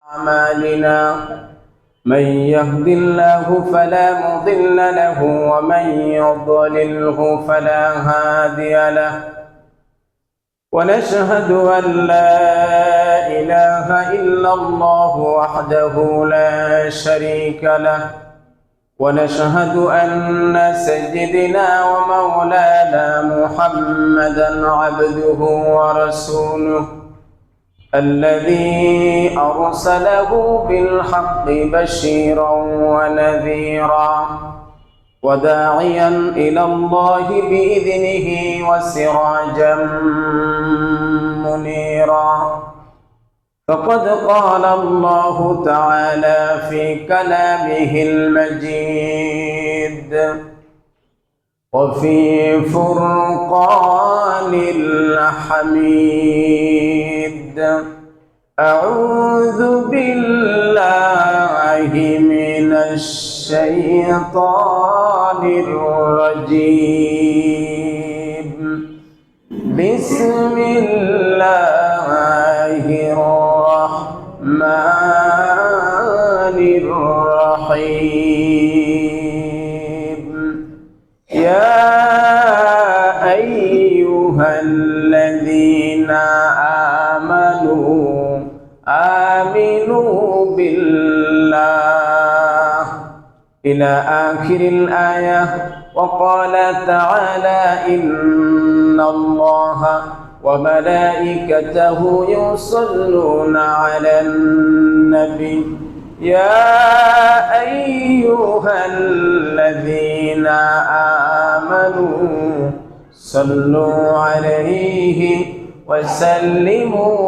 أعمالنا من يهد الله فلا مضل له ومن يضلله فلا هادي له ونشهد أن لا إله إلا الله وحده لا شريك له ونشهد أن سيدنا ومولانا محمدا عبده ورسوله الذي أرسله بالحق بشيرا ونذيرا وداعيا إلى الله بإذنه وسراجا منيرا فقد قال الله تعالى في كلامه المجيد وفي فرقان الحميد أعوذ بالله من الشيطان الرجيم بسم الله الرحمن الرحيم يا أيها الذين آمنوا بالله إلى آخر الآية. وقال تعالى إن الله وملائكته يصلون على النبي يا أيها الذين آمنوا صلوا عليه وسلموا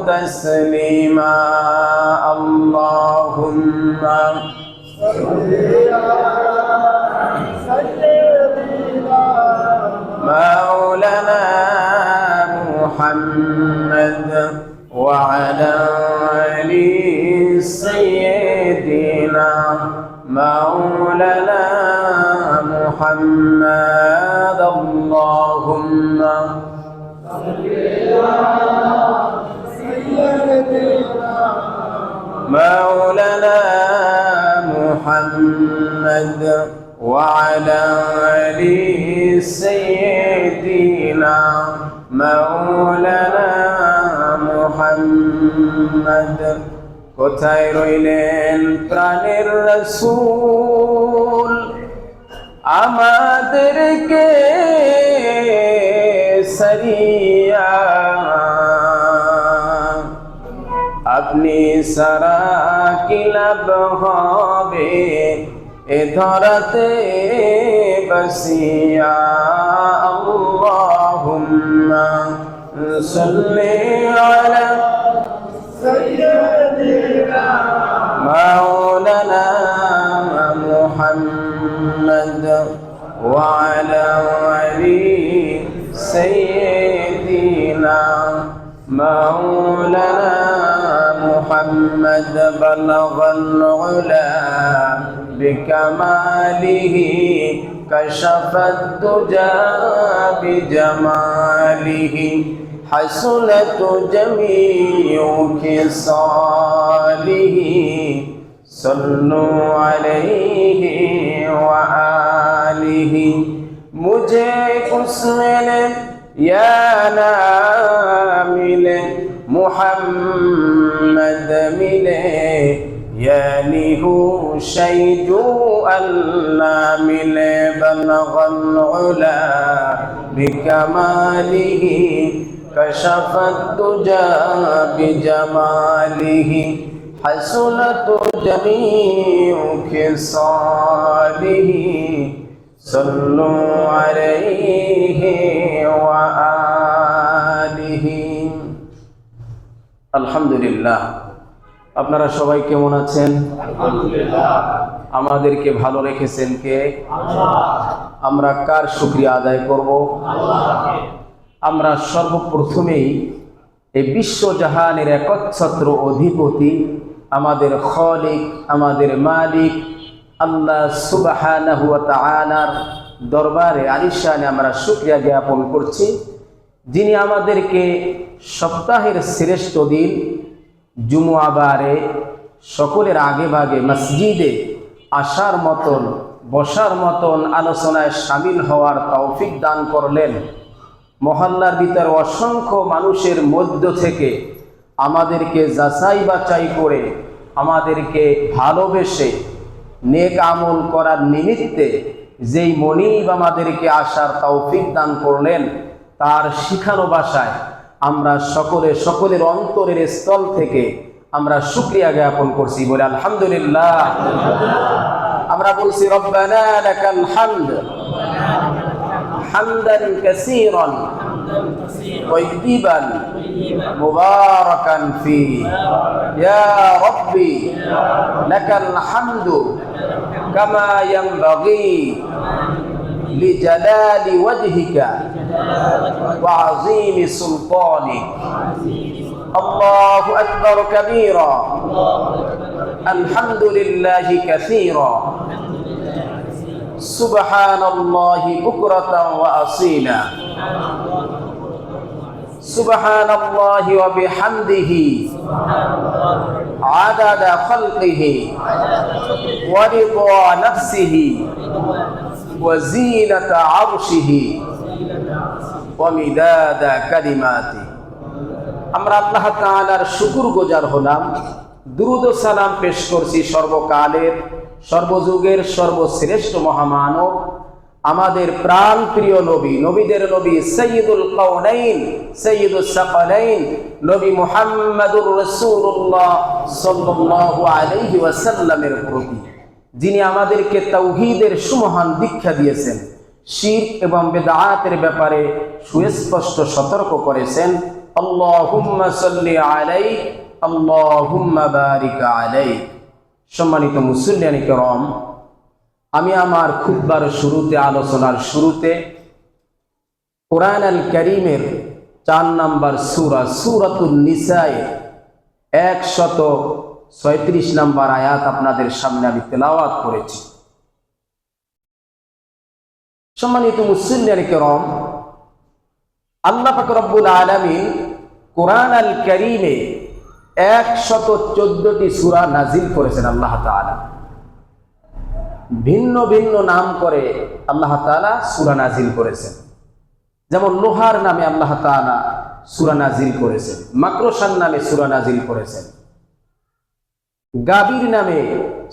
تسليما اللهم مولانا محمد وعلى آل سيدنا مولانا محمد اللهم مولانا محمد وعلى آل سيدنا مولانا محمد কোথায় রইলেন প্রাণের রাসূল আমাদেরকে সারিয়া আপনি সারা কি লাভ হবে এ ধরাতে বসিয়া আল্লাহুম্মা সাল্লি আলা সাইয়্যিদিনা মাওলানা মুহাম্মদ ওয়া আলা আলি সাইয়্যিদিনা مولانا محمد بلغ العلا بكماله كشف الدجى بجماله حسنت جميع خصاله صلوا عليه وآله मुझे उसमें या ना मिले मुहम्मद मिले यानी हो शैजू अल्लाह मिले बलगल उला बिकमालिही कशफत दुजा बिजमालिही हसनत जमीउ खिसालिही सल्लु अलैहि व आलिहि। আলহামদুলিল্লাহ। আপনারা সবাই কেমন আছেন? আলহামদুলিল্লাহ। আমাদেরকে ভালো রেখেছেন কে? আল্লাহ। আমরা কার শুকরিয়া আদায় করব? আল্লাহকে। আমরা সর্বপ্রথমেই এই বিশ্বজাহানের একচ্ছত্র অধিপতি আমাদের খালিক আমাদের মালিক আল্লাহ সুবহানাহু ওয়া তাআলার দরবারে আলিশানে আমরা শুকরিয়া জ্ঞাপন করছি, যিনি আমাদেরকে সপ্তাহের শ্রেষ্ঠ দিন জুমুয়াবারে সকলের আগে ভাগে মসজিদে আসার মতন, বসার মতন, আলোচনায় সামিল হওয়ার তৌফিক দান করলেন। মহল্লার ভিতর অসংখ্য মানুষের মধ্য থেকে আমাদেরকে যাচাই বাছাই করে, আমাদেরকে ভালোবেসে নেক আমল করার নিমিত্তে যেই মনিব আমাদেরকে আসার তৌফিক দান করলেন, তার শিখানো ভাষায় আমরা সকলের অন্তরের স্থল থেকে আমরা শুকরিয়া জ্ঞাপন করছি। বলে আলহামদুলিল্লাহ। আমরা বলছি রব্বানা লাকাল হামদ হামদান কাসীরান তাইয়িবান মুবারাকান ফি, ইয়া রাব্বি লাকাল হামদু কামা ইয়ানবাগি লিজালালি ওয়াজহিকা ওয়া আযীমি সুলতানিক। আল্লাহু আকবার কাবীরা, আলহামদুলিল্লাহি কাসীরা, সুবহানাল্লাহি বুকরাতান ওয়া আসীলা, সুবহানাল্লাহি ওয়া বিহামদিহি আদাদা খালকিহি ওয়া রিদা নাফসিহি ওয়া জিনাতা আরশিহি ওয়া মিদাদা কালিমাতি। আমরা আল্লাহ তাআলার শুকরগুজার হলাম, দুরূদ ও সালাম পেশ করছি সর্বকালের, সর্বযুগের সর্বশ্রেষ্ঠ মহামানব, আমাদের প্রাণ প্রিয় নবী, নবীদের নবী, সাইয়্যিদুল কাওনাইন, সাইয়্যিদুস সাকালাইন, নবী মুহাম্মদুর রাসূলুল্লাহ সাল্লাল্লাহু আলাইহি ওয়াসাল্লামের প্রতি, যিনি আমাদেরকে তাওহীদের সুমহান দীক্ষা দিয়েছেন, শিরক এবং বিদআতের ব্যাপারে সুস্পষ্ট সতর্ক করেছেন। আল্লাহুম্মা সাল্লি আলাইহি আল্লাহুম্মা বারিক আলাইহি। সম্মানিত মুসল্লিয়ান কিরাম, আমি আমার খুতবার শুরুতে, আলোচনার শুরুতে কোরআন আল কারীমের 4 নম্বর সূরা সূরাতুন নিসায়ে 136 নম্বর আয়াত আপনাদের সামনে আমি তেলাওয়াত করেছি। সম্মানিত মুসল্লিয়ান কিরাম, আল্লাহ পাক রব্বুল আলামিন কোরআন আল কারীমে 114টি সূরা নাজিল করেছেন। আল্লাহ তাআলা ভিন্ন ভিন্ন নাম করে আল্লাহ তাআলা সূরা নাজিল করেছেন। যেমন লোহার নামে আল্লাহ তাআলা সূরা নাজিল করেছেন, মাকড়সার নামে সূরা নাজিল করেছেন, গাভীর নামে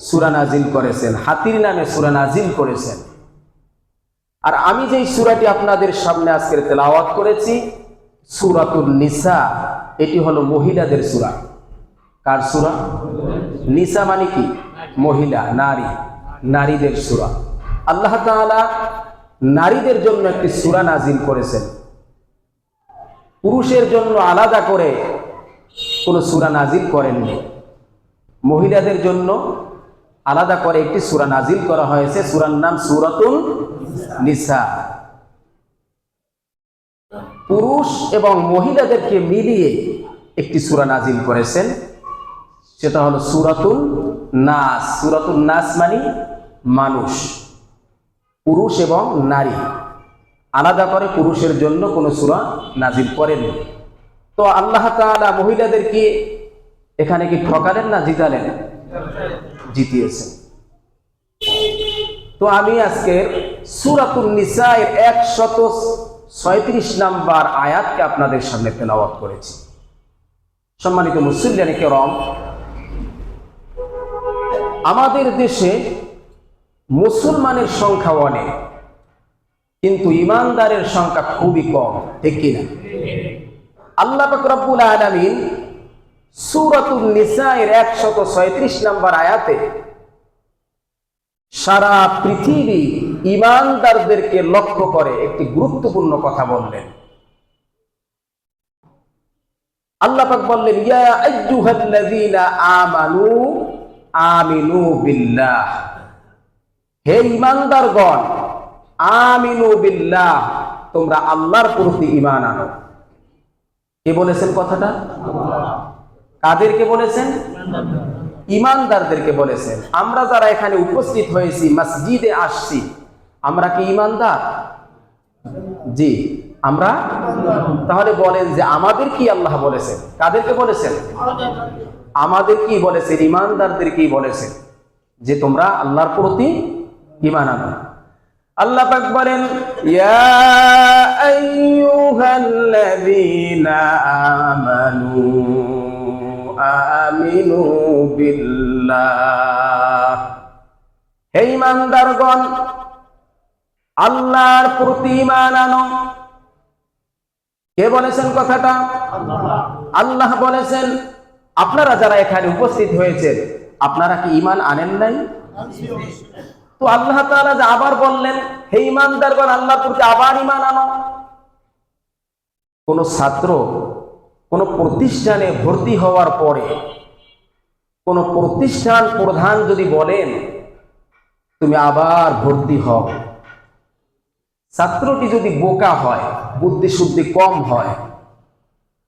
সূরা নাজিল করেছেন, হাতির নামে সূরা নাজিল করেছেন। আর আমি যেই সূরাটি আপনাদের সামনে আজকে তেলাওয়াত করেছি, সূরাতুন নিসা, এটি হলো মহিলাদের সূরা। কার সূরা? নিসা মানে কি? মহিলা, নারী, নারীদের সূরা। আল্লাহ তাআলা নারীদের জন্য একটি সূরা নাজিল করেছেন, পুরুষের জন্য আলাদা করে কোনো সূরা নাজিল করেননি। মহিলাদের জন্য আলাদা করে একটি সূরা নাজিল করা হয়েছে, সূরার নাম সূরাতুন নিসা। পুরুষ এবং মহিলাদেরকে মিলিয়ে একটি সূরা নাজিল করেছেন, সেটা হলো সূরাতুন নাস। সূরাতুন নাস মানে মানুষ, পুরুষ এবং নারী, আলাদা করে পুরুষের জন্য কোনো সূরা নাজিল করেননি। তো আল্লাহ তাআলা মহিলাদেরকে এখানে কি ঠকালেন না জিতালেন? জিতিয়েছেন। তো আমি আজকে সূরাতুন নিসায়ের 136 নম্বর আয়াতকে আপনাদের সামনে তেলাওয়াত করেছি। সম্মানিত মুসল্লিয়ান কিরাম, আমাদের দেশে মুসলমানের সংখ্যা অনেক, কিন্তু ঈমানদারের সংখ্যা খুবই কম, ঠিক কিনা? আল্লাহ পাক রব্বুল আলামিন সূরাতুন নিসায়ের 136 নম্বর আয়াতে সারা পৃথিবী ঈমানদারদেরকে লক্ষ্য করে একটি গুরুত্বপূর্ণ কথা বললেন। আল্লাহ পাক বললেন, ইয়া আইয়ুহাল্লাযীনা আমানু আমিনু বিল্লাহ, হে ঈমানদারগণ, আমিনু বিল্লাহ, তোমরা আল্লাহর প্রতি ঈমান আনো। কে বলেছেন কথাটা? কাদেরকে বলেছেন? ঈমানদারদেরকে বলেছেন। আমরা যারা এখানে উপস্থিত হয়েছি, মসজিদে আসছি, আমরা কি ঈমানদার? জি, আমরা। তাহলে বলেন যে আমাদের কি আল্লাহ বলেছেন? কাদেরকে বলেছেন? আমাদের কি বলেছেন, ইমানদারদের কি বলেছেন, যে তোমরা আল্লাহর প্রতি ঈমান আনো। আল্লাহ পাক বলেন, ইয়া আইয়ুহাল্লাযীনা আমানু আমিনু বিল্লাহ, হে ঈমানদারগণ আল্লাহর প্রতি ঈমান আনো। কে বলেছেন কথাটা? আল্লাহ বলেছেন। আপনারা যারা এখানে উপস্থিত হয়েছেন, আপনারা কি ঈমান আনেন নাই? তো আল্লাহ তাআলা যে আবার বললেন, হে ঈমানদারগণ আল্লাহর প্রতি আবার ঈমান আনো। কোন ছাত্র কোন প্রতিষ্ঠানে ভর্তি হওয়ার পরে কোন প্রতিষ্ঠান প্রধান যদি বলেন তুমি আবার ভর্তি হও, ছাত্রটি যদি বোকা হয়, বুদ্ধি শুদ্ধি কম হয়,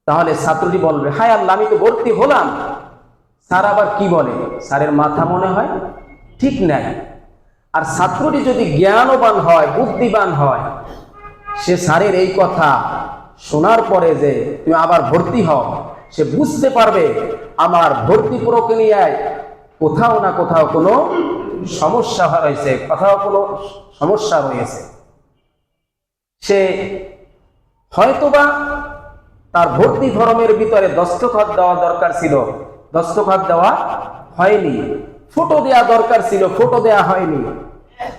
তাহলে ছাত্রটি বলবে, হায় আল্লাহ আমি তো ভর্তি হলাম, স্যার আবার কি বলে, স্যারের মাথা মনে হয় ঠিক নাই। আর ছাত্রটি যদি জ্ঞানবান হয়, বুদ্ধিমান হয়, সে স্যারের এই কথা শোনার পরে যে তুমি আবার ভর্তি হও, সে বুঝতে পারবে আমার ভর্তি প্রক্রিয়ায় কোথাও না কোথাও কোনো সমস্যা রয়েছে, কোথাও কোনো সমস্যা রয়েছে। সে হয়তোবা তার ভর্তি ফরমের ভিতরে দস্তখত দেওয়া দরকার ছিল, দস্তখত দেওয়া হয়নি, ফটো দেয়া দরকার ছিল, ফটো দেয়া হয়নি,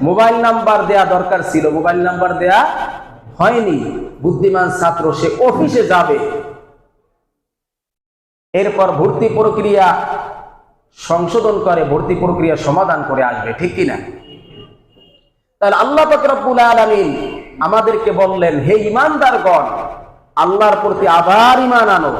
মোবাইল নাম্বার দেয়া দরকার ছিল, মোবাইল নাম্বার দেয়া হয়নি। বুদ্ধিমান ছাত্র সে অফিসে যাবে, এরপর ভর্তি প্রক্রিয়া সংশোধন করে, ভর্তি প্রক্রিয়া সমাধান করে আসবে, ঠিক কিনা? তাহলে আল্লাহ পাক রব্বুল আলামিন আমাদেরকে বললেন, হে ঈমানদারগণ আল্লাহর প্রতি আবার ঈমান আনো।